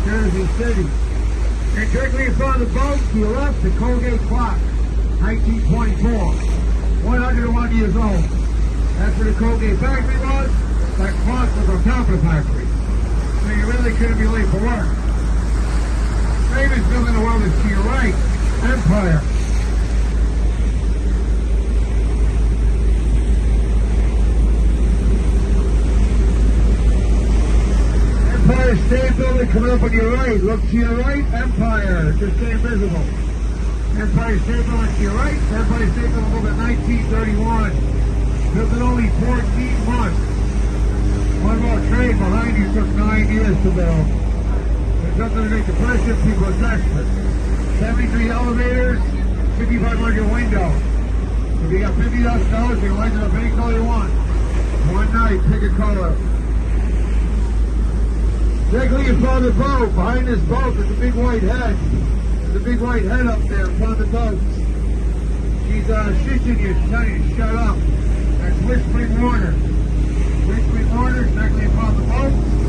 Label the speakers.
Speaker 1: Jersey City. And directly in front of the boat, to your left, the Colgate clock, 1924. 101 years old. That's where the Colgate factory was. That clock was on top of the factory. So you really couldn't be late for work. Famous building in the world is to your right, Empire. Empire State Building coming up on your right. Look to your right, Empire. Just stay invisible. Empire State Building to your right. Empire State Building built in 1931. Built in only 14 months. One more train behind you took 9 years to build. There's nothing to make depression. People are desperate. 73 elevators, 5,500 windows. If you got $50,000, you can light it up any color you want. One night, pick a color. Directly in front of the boat, behind this boat, there's a big white head. There's a big white head up there in front of the boat. She's shitting you, she's telling you to shut up. That's Whispering Warner. Whispering Warner, directly in front of the boat.